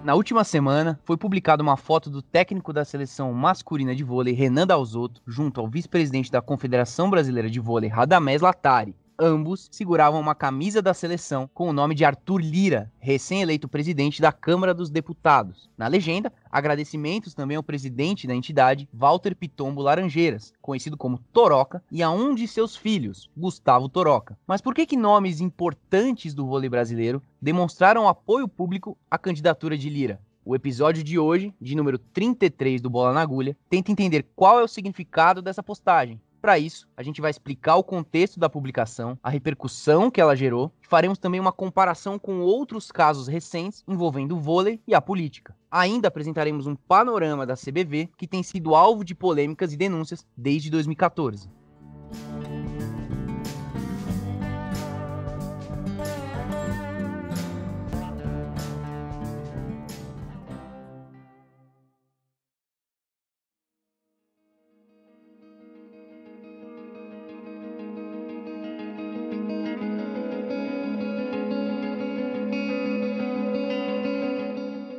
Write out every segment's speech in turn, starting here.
Na última semana, foi publicada uma foto do técnico da seleção masculina de vôlei, Renan Dalzotto, junto ao vice-presidente da Confederação Brasileira de Vôlei, Radamés Latari. Ambos seguravam uma camisa da seleção com o nome de Arthur Lira, recém-eleito presidente da Câmara dos Deputados. Na legenda, agradecimentos também ao presidente da entidade, Walter Pitombo Laranjeiras, conhecido como Toroca, e a um de seus filhos, Gustavo Toroca. Mas por que nomes importantes do vôlei brasileiro demonstraram apoio público à candidatura de Lira? O episódio de hoje, de número 33 do Bola na Agulha, tenta entender qual é o significado dessa postagem. Para isso, a gente vai explicar o contexto da publicação, a repercussão que ela gerou, e faremos também uma comparação com outros casos recentes envolvendo o vôlei e a política. Ainda apresentaremos um panorama da CBV, que tem sido alvo de polêmicas e denúncias desde 2014.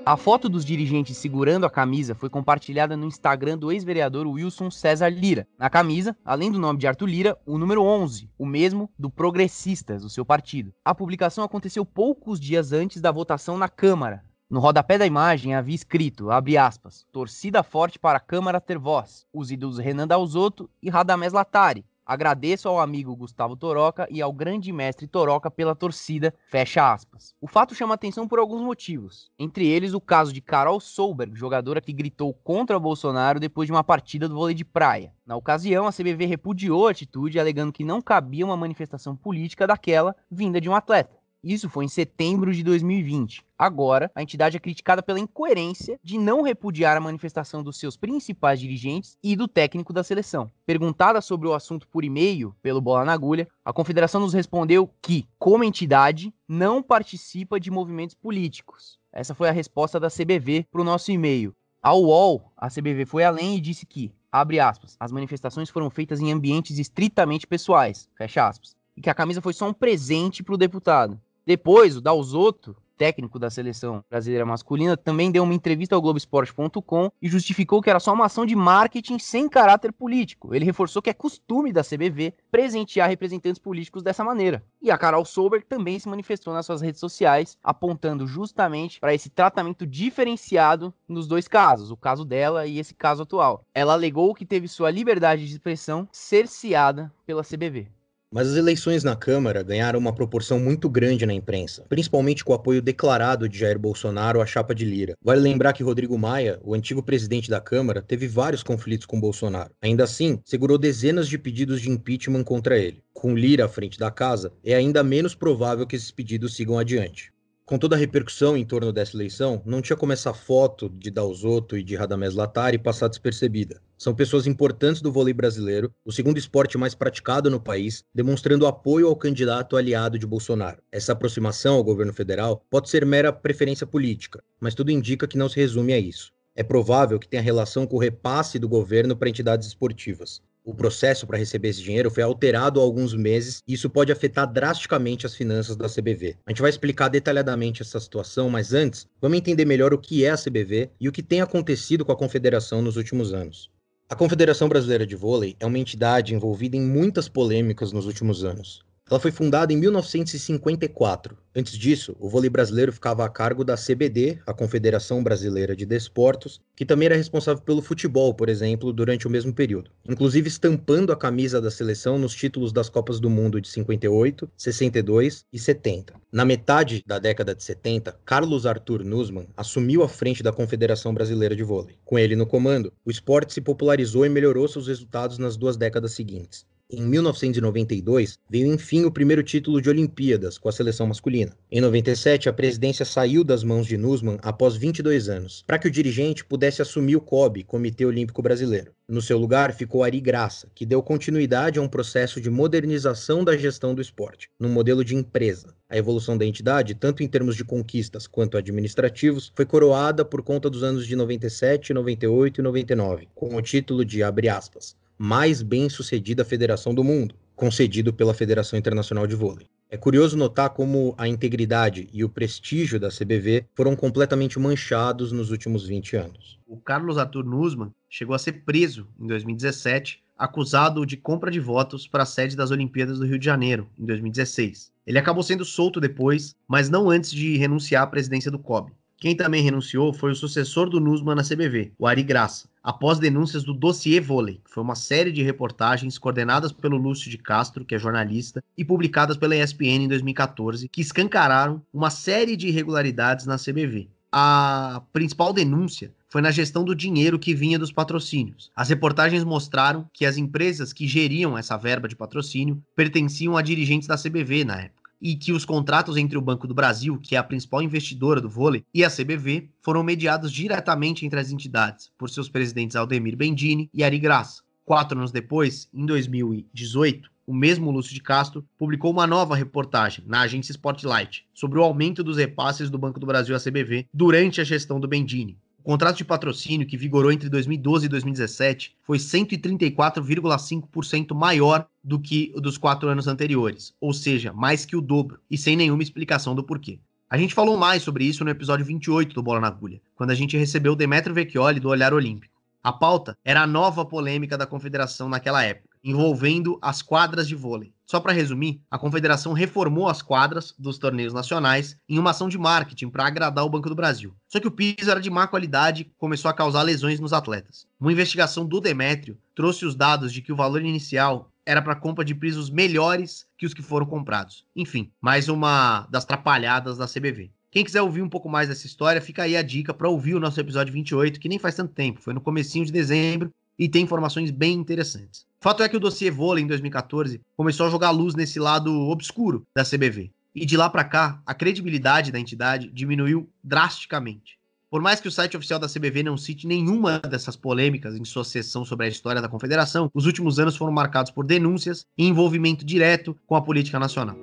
A foto dos dirigentes segurando a camisa foi compartilhada no Instagram do ex-vereador Wilson César Lira. Na camisa, além do nome de Arthur Lira, o número 11, o mesmo do Progressistas, o seu partido. A publicação aconteceu poucos dias antes da votação na Câmara. No rodapé da imagem havia escrito, abre aspas, torcida forte para a Câmara ter voz, os ídolos Renan Dalzotto e Radamés Latari. Agradeço ao amigo Gustavo Toroca e ao grande mestre Toroca pela torcida, fecha aspas. O fato chama atenção por alguns motivos, entre eles o caso de Carol Solberg, jogadora que gritou contra Bolsonaro depois de uma partida do vôlei de praia. Na ocasião, a CBV repudiou a atitude, alegando que não cabia uma manifestação política daquela vinda de um atleta. Isso foi em setembro de 2020. Agora, a entidade é criticada pela incoerência de não repudiar a manifestação dos seus principais dirigentes e do técnico da seleção. Perguntada sobre o assunto por e-mail pelo Bola na Agulha, a confederação nos respondeu que, como entidade, não participa de movimentos políticos. Essa foi a resposta da CBV para o nosso e-mail. Ao UOL, a CBV foi além e disse que, abre aspas, as manifestações foram feitas em ambientes estritamente pessoais, fecha aspas, e que a camisa foi só um presente para o deputado. Depois, o Dalzotto, técnico da seleção brasileira masculina, também deu uma entrevista ao Globoesporte.com e justificou que era só uma ação de marketing sem caráter político. Ele reforçou que é costume da CBV presentear representantes políticos dessa maneira. E a Carol Solberg também se manifestou nas suas redes sociais, apontando justamente para esse tratamento diferenciado nos dois casos, o caso dela e esse caso atual. Ela alegou que teve sua liberdade de expressão cerceada pela CBV. Mas as eleições na Câmara ganharam uma proporção muito grande na imprensa, principalmente com o apoio declarado de Jair Bolsonaro à chapa de Lira. Vale lembrar que Rodrigo Maia, o antigo presidente da Câmara, teve vários conflitos com Bolsonaro. Ainda assim, segurou dezenas de pedidos de impeachment contra ele. Com Lira à frente da casa, é ainda menos provável que esses pedidos sigam adiante. Com toda a repercussão em torno dessa eleição, não tinha como essa foto de Dalzotto e de Radamés Latari passar despercebida. São pessoas importantes do vôlei brasileiro, o segundo esporte mais praticado no país, demonstrando apoio ao candidato aliado de Bolsonaro. Essa aproximação ao governo federal pode ser mera preferência política, mas tudo indica que não se resume a isso. É provável que tenha relação com o repasse do governo para entidades esportivas. O processo para receber esse dinheiro foi alterado há alguns meses e isso pode afetar drasticamente as finanças da CBV. A gente vai explicar detalhadamente essa situação, mas antes, vamos entender melhor o que é a CBV e o que tem acontecido com a confederação nos últimos anos. A Confederação Brasileira de Vôlei é uma entidade envolvida em muitas polêmicas nos últimos anos. Ela foi fundada em 1954. Antes disso, o vôlei brasileiro ficava a cargo da CBD, a Confederação Brasileira de Desportos, que também era responsável pelo futebol, por exemplo, durante o mesmo período. Inclusive estampando a camisa da seleção nos títulos das Copas do Mundo de 58, 62 e 70. Na metade da década de 70, Carlos Arthur Nussmann assumiu a frente da Confederação Brasileira de Vôlei. Com ele no comando, o esporte se popularizou e melhorou seus resultados nas duas décadas seguintes. Em 1992, veio enfim o primeiro título de Olimpíadas com a seleção masculina. Em 97, a presidência saiu das mãos de Nussmann após 22 anos, para que o dirigente pudesse assumir o COB, Comitê Olímpico Brasileiro. No seu lugar ficou Ari Graça, que deu continuidade a um processo de modernização da gestão do esporte, num modelo de empresa. A evolução da entidade, tanto em termos de conquistas quanto administrativos, foi coroada por conta dos anos de 97, 98 e 99, com o título de, abre aspas, mais bem-sucedida federação do mundo. concedido pela Federação Internacional de Vôlei. É curioso notar como a integridade e o prestígio da CBV foram completamente manchados nos últimos 20 anos. O Carlos Arthur Nussmann chegou a ser preso em 2017, acusado de compra de votos para a sede das Olimpíadas do Rio de Janeiro, em 2016. Ele acabou sendo solto depois, mas não antes de renunciar à presidência do COB. Quem também renunciou foi o sucessor do Nussmann na CBV, o Ari Graça, após denúncias do Dossiê Vôlei, que foi uma série de reportagens coordenadas pelo Lúcio de Castro, que é jornalista, e publicadas pela ESPN em 2014, que escancararam uma série de irregularidades na CBV. A principal denúncia foi na gestão do dinheiro que vinha dos patrocínios. As reportagens mostraram que as empresas que geriam essa verba de patrocínio pertenciam a dirigentes da CBV na época, e que os contratos entre o Banco do Brasil, que é a principal investidora do vôlei, e a CBV foram mediados diretamente entre as entidades, por seus presidentes Aldemir Bendini e Ari Graça. 4 anos depois, em 2018, o mesmo Lúcio de Castro publicou uma nova reportagem na agência Spotlight sobre o aumento dos repasses do Banco do Brasil à CBV durante a gestão do Bendini. O contrato de patrocínio, que vigorou entre 2012 e 2017, foi 134,5% maior do que o dos 4 anos anteriores, ou seja, mais que o dobro, e sem nenhuma explicação do porquê. A gente falou mais sobre isso no episódio 28 do Bola na Agulha, quando a gente recebeu Demetrio Vecchioli do Olhar Olímpico. A pauta era a nova polêmica da confederação naquela época, envolvendo as quadras de vôlei. Só para resumir, a confederação reformou as quadras dos torneios nacionais em uma ação de marketing para agradar o Banco do Brasil. Só que o piso era de má qualidade e começou a causar lesões nos atletas. Uma investigação do Demétrio trouxe os dados de que o valor inicial era para compra de pisos melhores que os que foram comprados. Enfim, mais uma das trapalhadas da CBV. Quem quiser ouvir um pouco mais dessa história, fica aí a dica para ouvir o nosso episódio 28, que nem faz tanto tempo, foi no comecinho de dezembro, e tem informações bem interessantes. O fato é que o dossiê Vôlei, em 2014, começou a jogar luz nesse lado obscuro da CBV. E de lá para cá, a credibilidade da entidade diminuiu drasticamente. Por mais que o site oficial da CBV não cite nenhuma dessas polêmicas em sua seção sobre a história da confederação, os últimos anos foram marcados por denúncias e envolvimento direto com a política nacional.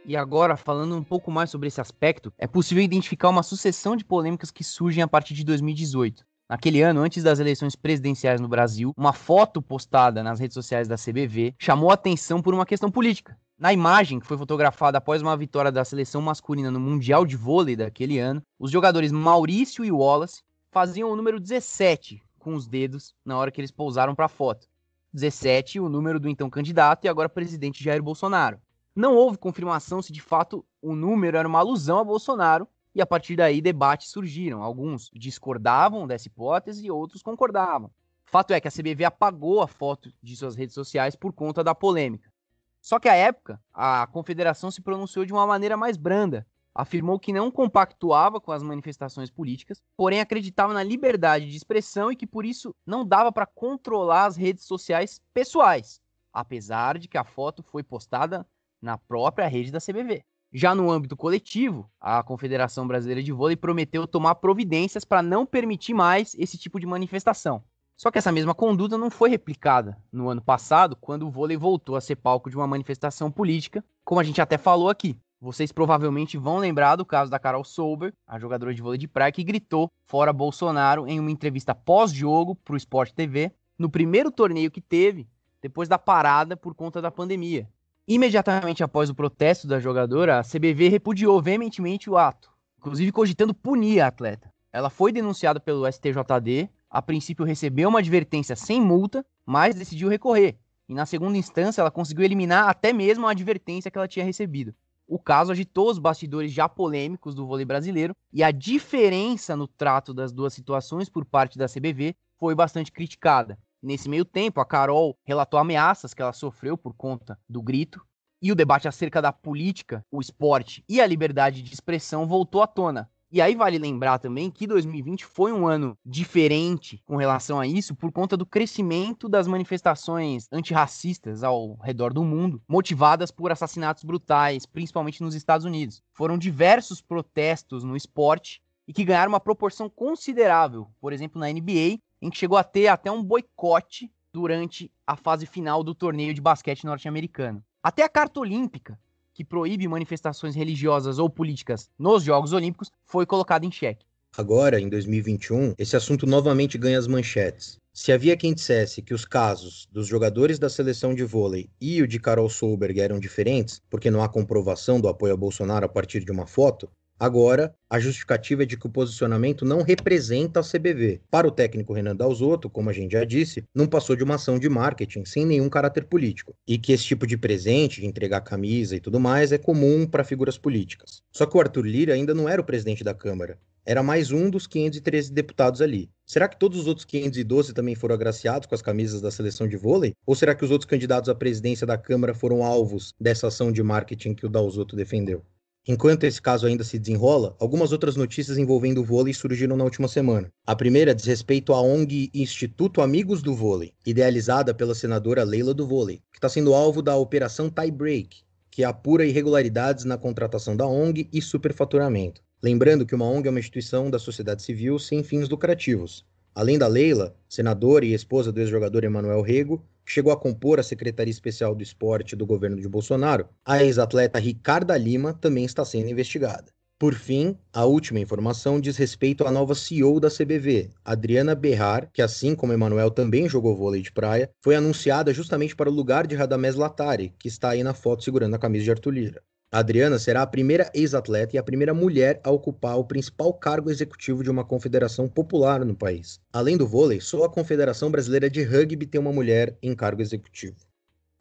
E agora, falando um pouco mais sobre esse aspecto, é possível identificar uma sucessão de polêmicas que surgem a partir de 2018. Naquele ano, antes das eleições presidenciais no Brasil, uma foto postada nas redes sociais da CBV chamou a atenção por uma questão política. Na imagem, que foi fotografada após uma vitória da seleção masculina no Mundial de Vôlei daquele ano, os jogadores Maurício e Wallace faziam o número 17 com os dedos na hora que eles pousaram para a foto. 17, o número do então candidato e agora presidente Jair Bolsonaro. Não houve confirmação se de fato o número era uma alusão a Bolsonaro, e a partir daí debates surgiram. Alguns discordavam dessa hipótese e outros concordavam. Fato é que a CBV apagou a foto de suas redes sociais por conta da polêmica. Só que à época, a confederação se pronunciou de uma maneira mais branda. Afirmou que não compactuava com as manifestações políticas, porém acreditava na liberdade de expressão e que por isso não dava para controlar as redes sociais pessoais, apesar de que a foto foi postada na própria rede da CBV. Já no âmbito coletivo, a Confederação Brasileira de Vôlei prometeu tomar providências para não permitir mais esse tipo de manifestação. Só que essa mesma conduta não foi replicada no ano passado, quando o vôlei voltou a ser palco de uma manifestação política, como a gente até falou aqui. Vocês provavelmente vão lembrar do caso da Carol Solberg, a jogadora de vôlei de praia, que gritou fora Bolsonaro em uma entrevista pós-jogo para o Sport TV, no primeiro torneio que teve, depois da parada por conta da pandemia. Imediatamente após o protesto da jogadora, a CBV repudiou veementemente o ato, inclusive cogitando punir a atleta. Ela foi denunciada pelo STJD, a princípio recebeu uma advertência sem multa, mas decidiu recorrer. E na segunda instância ela conseguiu eliminar até mesmo a advertência que ela tinha recebido. O caso agitou os bastidores já polêmicos do vôlei brasileiro, e a diferença no trato das duas situações por parte da CBV foi bastante criticada. Nesse meio tempo, a Carol relatou ameaças que ela sofreu por conta do grito, e o debate acerca da política, o esporte e a liberdade de expressão voltou à tona. E aí vale lembrar também que 2020 foi um ano diferente com relação a isso por conta do crescimento das manifestações antirracistas ao redor do mundo, motivadas por assassinatos brutais, principalmente nos Estados Unidos. Foram diversos protestos no esporte e que ganharam uma proporção considerável, por exemplo, na NBA, em que chegou a ter até um boicote durante a fase final do torneio de basquete norte-americano. Até a Carta Olímpica, que proíbe manifestações religiosas ou políticas nos Jogos Olímpicos, foi colocada em xeque. Agora, em 2021, esse assunto novamente ganha as manchetes. Se havia quem dissesse que os casos dos jogadores da seleção de vôlei e o de Carol Solberg eram diferentes, porque não há comprovação do apoio a Bolsonaro a partir de uma foto, agora a justificativa é de que o posicionamento não representa a CBV. Para o técnico Renan Dalzotto, como a gente já disse, não passou de uma ação de marketing sem nenhum caráter político. E que esse tipo de presente, de entregar camisa e tudo mais, é comum para figuras políticas. Só que o Arthur Lira ainda não era o presidente da Câmara. Era mais um dos 513 deputados ali. Será que todos os outros 512 também foram agraciados com as camisas da seleção de vôlei? Ou será que os outros candidatos à presidência da Câmara foram alvos dessa ação de marketing que o Dalzotto defendeu? Enquanto esse caso ainda se desenrola, algumas outras notícias envolvendo o vôlei surgiram na última semana. A primeira diz respeito à ONG Instituto Amigos do Vôlei, idealizada pela senadora Leila do Vôlei, que está sendo alvo da Operação Tie Break, que apura irregularidades na contratação da ONG e superfaturamento. Lembrando que uma ONG é uma instituição da sociedade civil sem fins lucrativos. Além da Leila, senadora e esposa do ex-jogador Emanuel Rego, que chegou a compor a Secretaria Especial do Esporte do governo de Bolsonaro, a ex-atleta Ricarda Lima também está sendo investigada. Por fim, a última informação diz respeito à nova CEO da CBV, Adriana Berrar, que assim como Emanuel também jogou vôlei de praia, foi anunciada justamente para o lugar de Radamés Latari, que está aí na foto segurando a camisa de Arthur Lira. A Adriana será a primeira ex-atleta e a primeira mulher a ocupar o principal cargo executivo de uma confederação popular no país. Além do vôlei, só a Confederação Brasileira de Rugby tem uma mulher em cargo executivo.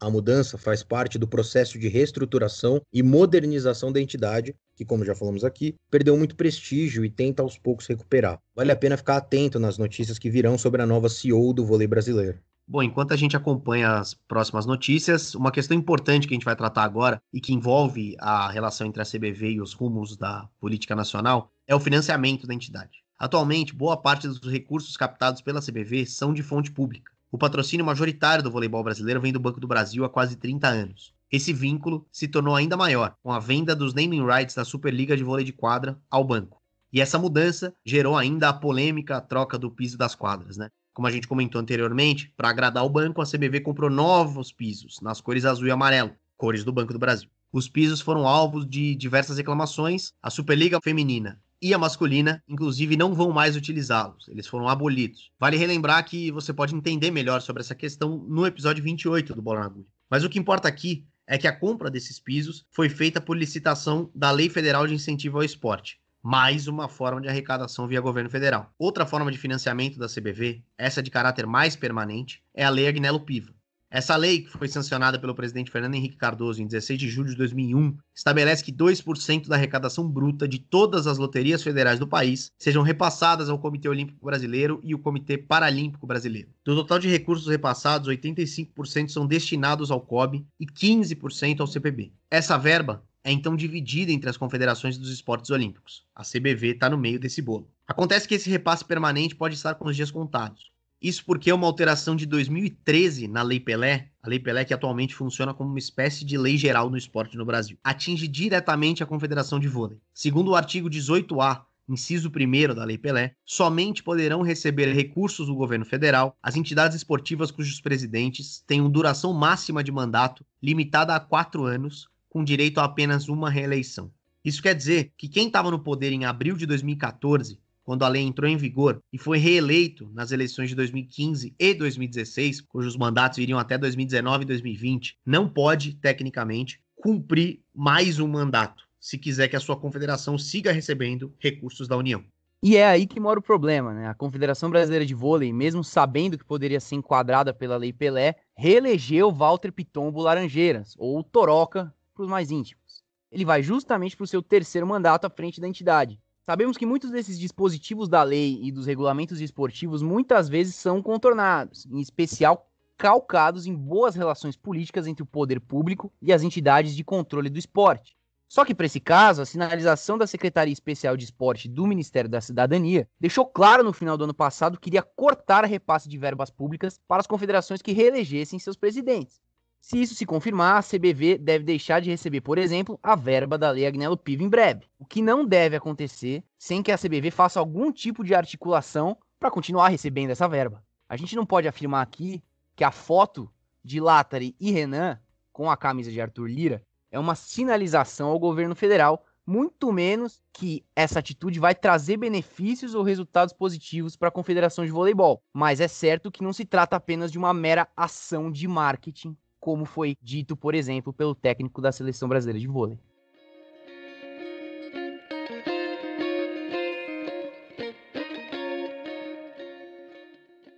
A mudança faz parte do processo de reestruturação e modernização da entidade, que, como já falamos aqui, perdeu muito prestígio e tenta aos poucos recuperar. Vale a pena ficar atento nas notícias que virão sobre a nova CEO do vôlei brasileiro. Bom, enquanto a gente acompanha as próximas notícias, uma questão importante que a gente vai tratar agora e que envolve a relação entre a CBV e os rumos da política nacional é o financiamento da entidade. Atualmente, boa parte dos recursos captados pela CBV são de fonte pública. O patrocínio majoritário do voleibol brasileiro vem do Banco do Brasil há quase 30 anos. Esse vínculo se tornou ainda maior com a venda dos naming rights da Superliga de Vôlei de Quadra ao banco. E essa mudança gerou ainda a polêmica troca do piso das quadras, né? Como a gente comentou anteriormente, para agradar o banco, a CBV comprou novos pisos, nas cores azul e amarelo, cores do Banco do Brasil. Os pisos foram alvos de diversas reclamações. A Superliga Feminina e a masculina, inclusive, não vão mais utilizá-los. Eles foram abolidos. Vale relembrar que você pode entender melhor sobre essa questão no episódio 28 do Bola na Agulha. Mas o que importa aqui é que a compra desses pisos foi feita por licitação da Lei Federal de Incentivo ao Esporte. Mais uma forma de arrecadação via governo federal. Outra forma de financiamento da CBV, essa de caráter mais permanente, é a Lei Agnello Piva. Essa lei, que foi sancionada pelo presidente Fernando Henrique Cardoso em 16 de julho de 2001, estabelece que 2% da arrecadação bruta de todas as loterias federais do país sejam repassadas ao Comitê Olímpico Brasileiro e o Comitê Paralímpico Brasileiro. Do total de recursos repassados, 85% são destinados ao COB e 15% ao CPB. Essa verba é então dividida entre as confederações dos esportes olímpicos. A CBV está no meio desse bolo. Acontece que esse repasse permanente pode estar com os dias contados. Isso porque é uma alteração de 2013 na Lei Pelé, a Lei Pelé que atualmente funciona como uma espécie de lei geral no esporte no Brasil, atinge diretamente a Confederação de Vôlei. Segundo o artigo 18A, inciso 1º da Lei Pelé, somente poderão receber recursos do governo federal as entidades esportivas cujos presidentes tenham duração máxima de mandato limitada a 4 anos, com direito a apenas uma reeleição. Isso quer dizer que quem estava no poder em abril de 2014, quando a lei entrou em vigor, e foi reeleito nas eleições de 2015 e 2016, cujos mandatos iriam até 2019 e 2020, não pode, tecnicamente, cumprir mais um mandato, se quiser que a sua confederação siga recebendo recursos da União. E é aí que mora o problema, né? A Confederação Brasileira de Vôlei, mesmo sabendo que poderia ser enquadrada pela Lei Pelé, reelegeu Walter Pitombo Laranjeiras, ou Toroca, para os mais íntimos. Ele vai justamente para o seu 3º mandato à frente da entidade. Sabemos que muitos desses dispositivos da lei e dos regulamentos esportivos muitas vezes são contornados, em especial calcados em boas relações políticas entre o poder público e as entidades de controle do esporte. Só que para esse caso, a sinalização da Secretaria Especial de Esporte do Ministério da Cidadania deixou claro no final do ano passado que iria cortar a repasse de verbas públicas para as confederações que reelegessem seus presidentes. Se isso se confirmar, a CBV deve deixar de receber, por exemplo, a verba da Lei Agnello Piva em breve, o que não deve acontecer sem que a CBV faça algum tipo de articulação para continuar recebendo essa verba. A gente não pode afirmar aqui que a foto de Lattari e Renan com a camisa de Arthur Lira é uma sinalização ao governo federal, muito menos que essa atitude vai trazer benefícios ou resultados positivos para a Confederação de Voleibol. Mas é certo que não se trata apenas de uma mera ação de marketing, como foi dito, por exemplo, pelo técnico da Seleção Brasileira de Vôlei.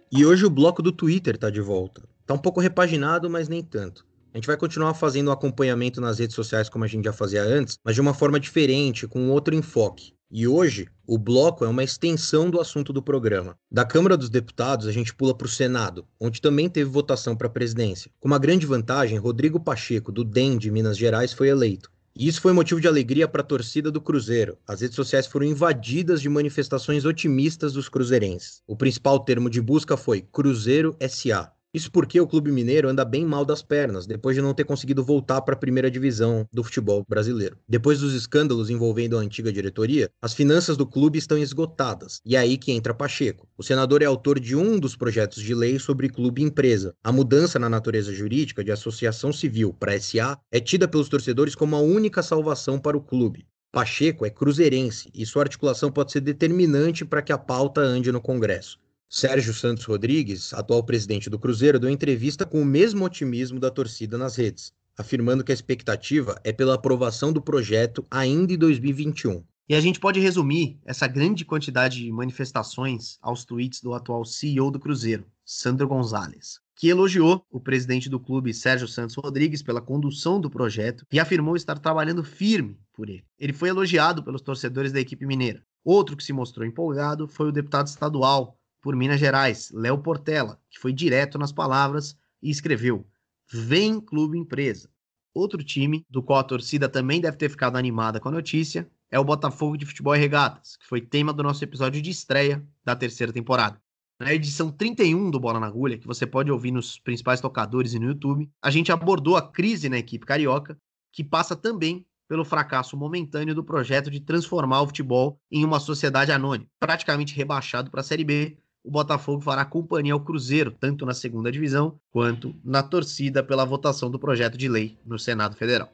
E hoje o bloco do Twitter tá de volta. Tá um pouco repaginado, mas nem tanto. A gente vai continuar fazendo um acompanhamento nas redes sociais como a gente já fazia antes, mas de uma forma diferente, com outro enfoque. E hoje, o bloco é uma extensão do assunto do programa. Da Câmara dos Deputados, a gente pula para o Senado, onde também teve votação para a presidência. Com uma grande vantagem, Rodrigo Pacheco, do DEM de Minas Gerais, foi eleito. E isso foi motivo de alegria para a torcida do Cruzeiro. As redes sociais foram invadidas de manifestações otimistas dos cruzeirenses. O principal termo de busca foi Cruzeiro SA. Isso porque o Clube Mineiro anda bem mal das pernas, depois de não ter conseguido voltar para a primeira divisão do futebol brasileiro. Depois dos escândalos envolvendo a antiga diretoria, as finanças do clube estão esgotadas. E é aí que entra Pacheco. O senador é autor de um dos projetos de lei sobre clube e empresa. A mudança na natureza jurídica de associação civil para SA é tida pelos torcedores como a única salvação para o clube. Pacheco é cruzeirense e sua articulação pode ser determinante para que a pauta ande no Congresso. Sérgio Santos Rodrigues, atual presidente do Cruzeiro, deu entrevista com o mesmo otimismo da torcida nas redes, afirmando que a expectativa é pela aprovação do projeto ainda em 2021. E a gente pode resumir essa grande quantidade de manifestações aos tweets do atual CEO do Cruzeiro, Sandro Gonzalez, que elogiou o presidente do clube, Sérgio Santos Rodrigues, pela condução do projeto e afirmou estar trabalhando firme por ele. Ele foi elogiado pelos torcedores da equipe mineira. Outro que se mostrou empolgado foi o deputado estadual por Minas Gerais, Léo Portela, que foi direto nas palavras e escreveu: "Vem Clube Empresa". Outro time, do qual a torcida também deve ter ficado animada com a notícia, é o Botafogo de Futebol e Regatas, que foi tema do nosso episódio de estreia da terceira temporada. Na edição 31 do Bola na Agulha, que você pode ouvir nos principais tocadores e no YouTube, a gente abordou a crise na equipe carioca, que passa também pelo fracasso momentâneo do projeto de transformar o futebol em uma sociedade anônima, praticamente rebaixado para a Série B. O Botafogo fará companhia ao Cruzeiro, tanto na segunda divisão, quanto na torcida pela votação do projeto de lei no Senado Federal.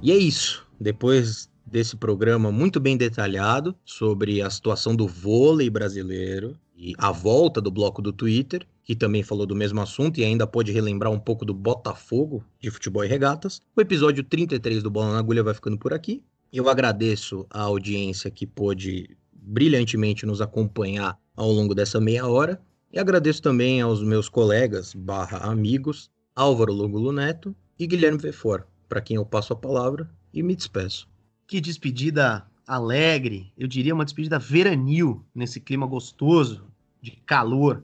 E é isso. Depois desse programa muito bem detalhado sobre a situação do vôlei brasileiro e a volta do bloco do Twitter, que também falou do mesmo assunto e ainda pode relembrar um pouco do Botafogo de Futebol e Regatas, o episódio 33 do Bola na Agulha vai ficando por aqui. Eu agradeço a audiência que pôde brilhantemente nos acompanhar ao longo dessa meia hora e agradeço também aos meus colegas /amigos Álvaro Longulo Neto e Guilherme Vefor, para quem eu passo a palavra e me despeço. Que despedida alegre, eu diria uma despedida veranil, nesse clima gostoso de calor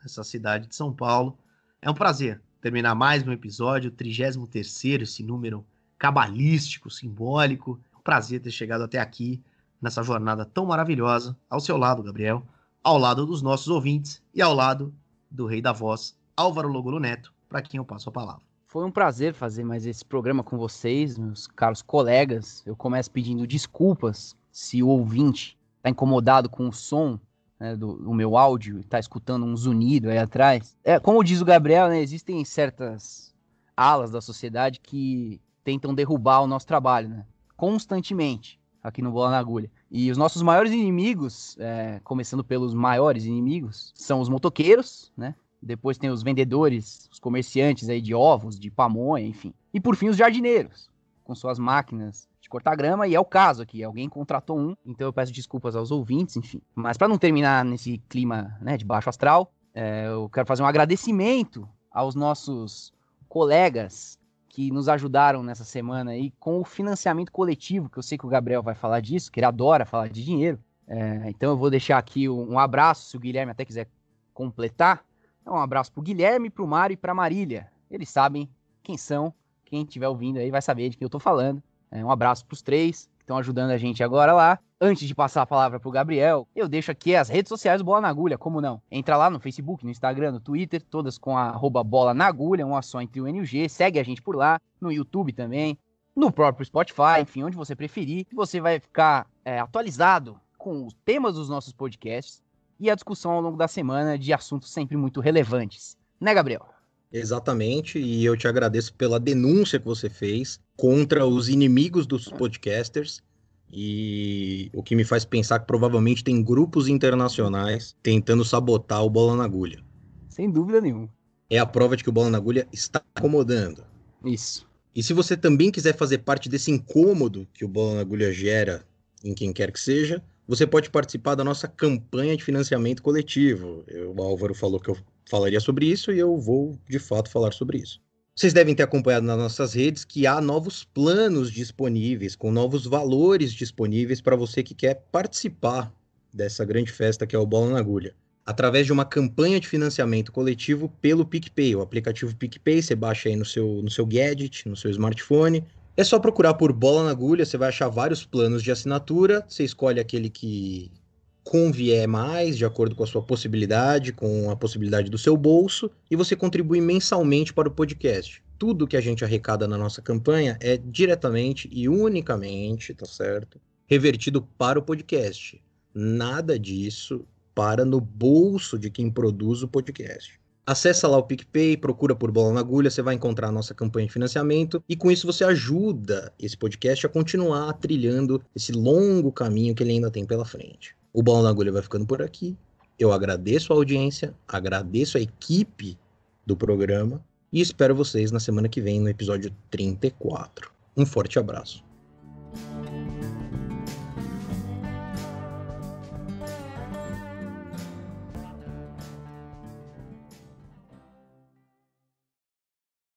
nessa cidade de São Paulo. É um prazer terminar mais um episódio, 33º, esse número cabalístico, simbólico. É um prazer ter chegado até aqui, nessa jornada tão maravilhosa, ao seu lado, Gabriel, ao lado dos nossos ouvintes e ao lado do rei da voz, Álvaro Longulo Neto, para quem eu passo a palavra. Foi um prazer fazer mais esse programa com vocês, meus caros colegas. Eu começo pedindo desculpas se o ouvinte está incomodado com o som, né, do meu áudio, está escutando um zunido aí atrás. Como diz o Gabriel, né, existem certas alas da sociedade que tentam derrubar o nosso trabalho, né, constantemente aqui no Bola na Agulha. E os nossos maiores inimigos, começando pelos maiores inimigos, são os motoqueiros, né? Depois tem os vendedores, os comerciantes aí de ovos, de pamonha, enfim. E por fim os jardineiros, com suas máquinas de cortar grama, e é o caso aqui, alguém contratou um, então eu peço desculpas aos ouvintes, enfim. Mas para não terminar nesse clima, né, de baixo astral, eu quero fazer um agradecimento aos nossos colegas que nos ajudaram nessa semana aí com o financiamento coletivo, que eu sei que o Gabriel vai falar disso, que ele adora falar de dinheiro. Então eu vou deixar aqui um abraço, se o Guilherme até quiser completar. Um abraço pro Guilherme, pro Mário e pra Marília. Eles sabem quem são. Quem estiver ouvindo aí vai saber de quem eu tô falando. Um abraço pros 3 que estão ajudando a gente agora lá. Antes de passar a palavra pro Gabriel, eu deixo aqui as redes sociais do Bola na Agulha, como não? Entra lá no Facebook, no Instagram, no Twitter, todas com a @bola na agulha, uma só entre o N e o G. Segue a gente por lá, no YouTube também, no próprio Spotify, enfim, onde você preferir. Você vai ficar atualizado com os temas dos nossos podcasts e a discussão ao longo da semana de assuntos sempre muito relevantes. Né, Gabriel? Exatamente, e eu te agradeço pela denúncia que você fez contra os inimigos dos podcasters, e o que me faz pensar que provavelmente tem grupos internacionais tentando sabotar o Bola na Agulha. Sem dúvida nenhuma. É a prova de que o Bola na Agulha está incomodando. Isso. E se você também quiser fazer parte desse incômodo que o Bola na Agulha gera em quem quer que seja, você pode participar da nossa campanha de financiamento coletivo. O Álvaro falou que eu falaria sobre isso e eu vou, de fato, falar sobre isso. Vocês devem ter acompanhado nas nossas redes que há novos planos disponíveis, com novos valores disponíveis para você que quer participar dessa grande festa que é o Bola na Agulha. Através de uma campanha de financiamento coletivo pelo PicPay. O aplicativo PicPay, você baixa aí no seu gadget, no seu smartphone. É só procurar por Bola na Agulha, você vai achar vários planos de assinatura, você escolhe aquele que convier mais, de acordo com a sua possibilidade, com a possibilidade do seu bolso, e você contribui mensalmente para o podcast. Tudo que a gente arrecada na nossa campanha é diretamente e unicamente, tá certo, revertido para o podcast. Nada disso para no bolso de quem produz o podcast. Acessa lá o PicPay, procura por Bola na Agulha, você vai encontrar a nossa campanha de financiamento e com isso você ajuda esse podcast a continuar trilhando esse longo caminho que ele ainda tem pela frente. O Bola na Agulha vai ficando por aqui. Eu agradeço a audiência, agradeço a equipe do programa e espero vocês na semana que vem no episódio 34. Um forte abraço.